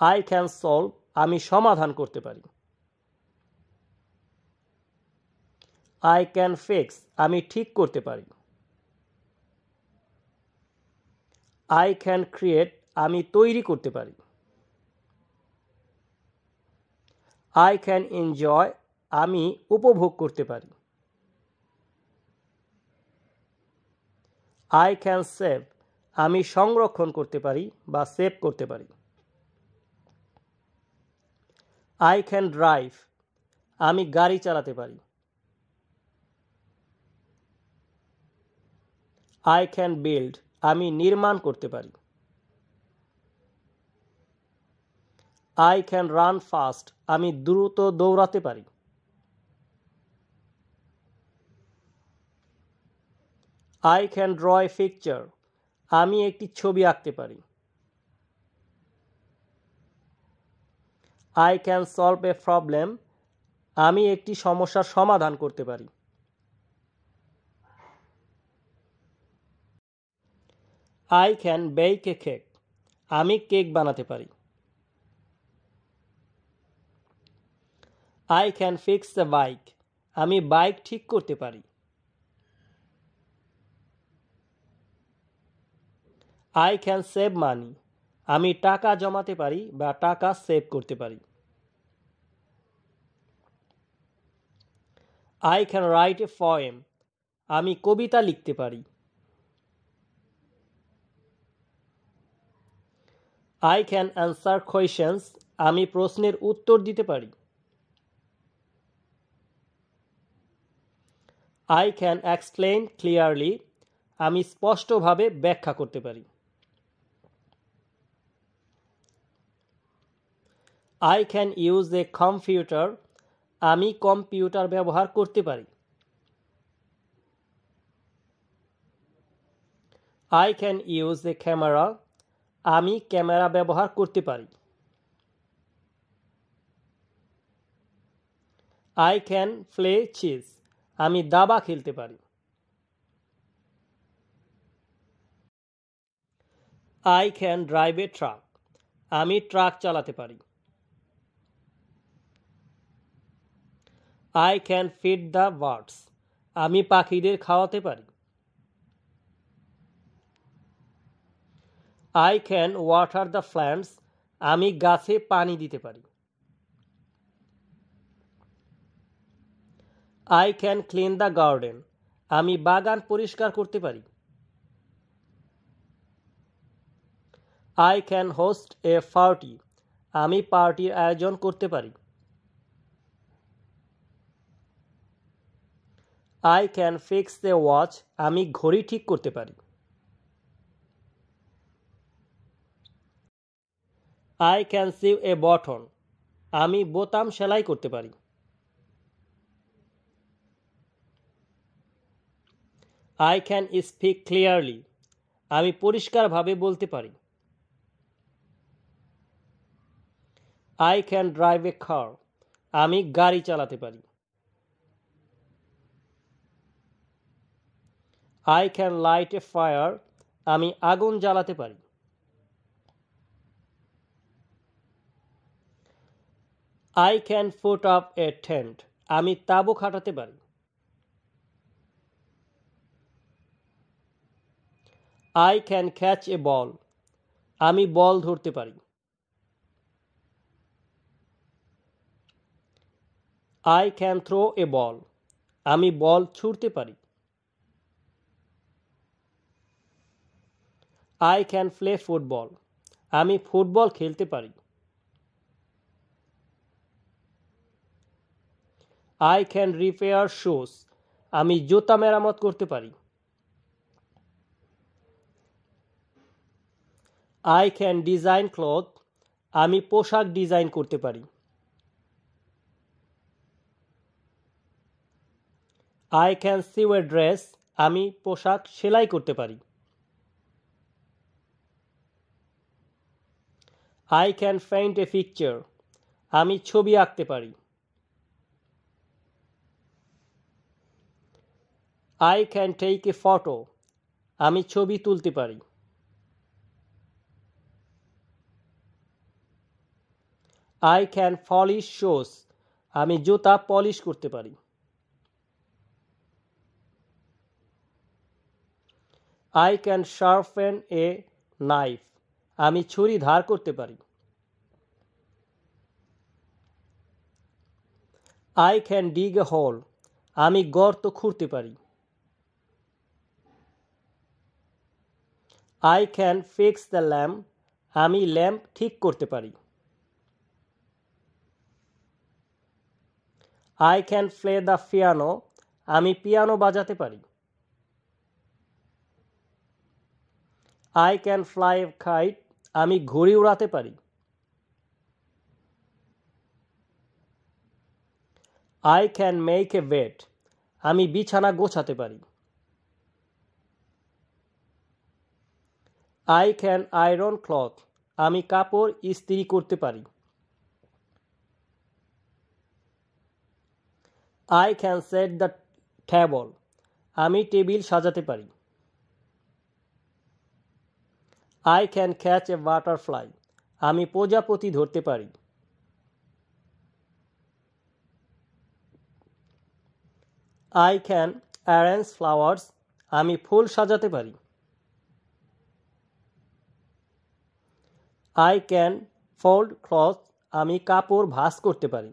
I can solve, আমি সমাধান করতে পারি। I can fix, আমি ঠিক করতে পারি। I can create, আমি তৈরি করতে পারি। I can enjoy, আমি উপভোগ করতে পারি। I can save, আমি সংরক্ষণ করতে পারি বা সেভ করতে পারি। I can drive, আমি গাড়ি চালাতে পারি। I can build, আমি নির্মাণ করতে পারি। I can run fast, আমি দ্রুত দৌড়াতে পারি। I can draw a picture, আমি একটি ছবি আঁকতে পারি। I can solve a problem, আমি একটি সমস্যার সমাধান করতে পারি। I can bake a cake, আমি কেক বানাতে পারি। I can fix a bike, আমি বাইক ঠিক করতে পারি। I can save money, আমি টাকা জমাতে পারি বা টাকা সেভ করতে পারি। I can write a poem, আমি কবিতা লিখতে পারি। I can answer questions, আমি প্রশ্নের উত্তর দিতে পারি। I can explain clearly, আমি স্পষ্টভাবে ব্যাখ্যা করতে পারি। I can use a computer, আমি কম্পিউটার ব্যবহার করতে পারি। I can use a camera, আমি ক্যামেরা ব্যবহার করতে পারি। I can play chess, আমি দাবা খেলতে পারি। I can drive a truck, আমি ট্রাক চালাতে পারি। I can feed the birds, আমি পাখিদের খাওয়াতে পারি। I can water the plants, আমি গাছে পানি দিতে পারি। I can clean the garden, আমি বাগান পরিষ্কার করতে পারি। I can host a party, আমি পার্টির আয়োজন করতে পারি। I can fix a watch, আমি ঘড়ি ঠিক করতে পারি। I can sew a button, আমি বোতাম সেলাই করতে পারি। I can speak clearly, আমি পরিষ্কারভাবে বলতে পারি। I can drive a car, আমি গাড়ি চালাতে পারি। I can light a fire, আমি আগুন জ্বালাতে পারি। I can put up a tent, আমি তাঁবু খাটাতে পারি। I can catch a ball, আমি বল ধরতে পারি। I can throw a ball, আমি বল ছুঁড়তে পারি। I can play football, আমি ফুটবল খেলতে পারি। I can repair shoes, আমি জুতা মেরামত করতে পারি। I can design clothes, আমি পোশাক ডিজাইন করতে পারি। I can sew a dress, আমি পোশাক সেলাই করতে পারি। I can paint a picture, আমি ছবি আঁকতে পারি। I can take a photo, আমি ছবি তুলতে পারি। I can polish shoes. আমি জুতা পলিশ করতে পারি। I can sharpen a knife. আমি ছুরি ধার করতে পারি। I can dig a hole. আমি গর্ত খুঁড়তে পারি। I can fix the lamp. আমি ল্যাম্প ঠিক করতে পারি। I can play the piano. আমি পিয়ানো বাজাতে পারি। I can fly a kite. আমি ঘুড়ি উড়াতে পারি। I can make a bed. আমি বিছানা গোছাতে পারি। I can iron cloth. আমি কাপড় ইস্ত্রি করতে পারি। I can set the table. আমি টেবিল সাজাতে পারি। I can catch a butterfly. আমি প্রজাপতি ধরতে পারি। I can arrange flowers. আমি ফুল সাজাতে পারি। I can fold clothes. আমি কাপড় ভাঁজ করতে পারি।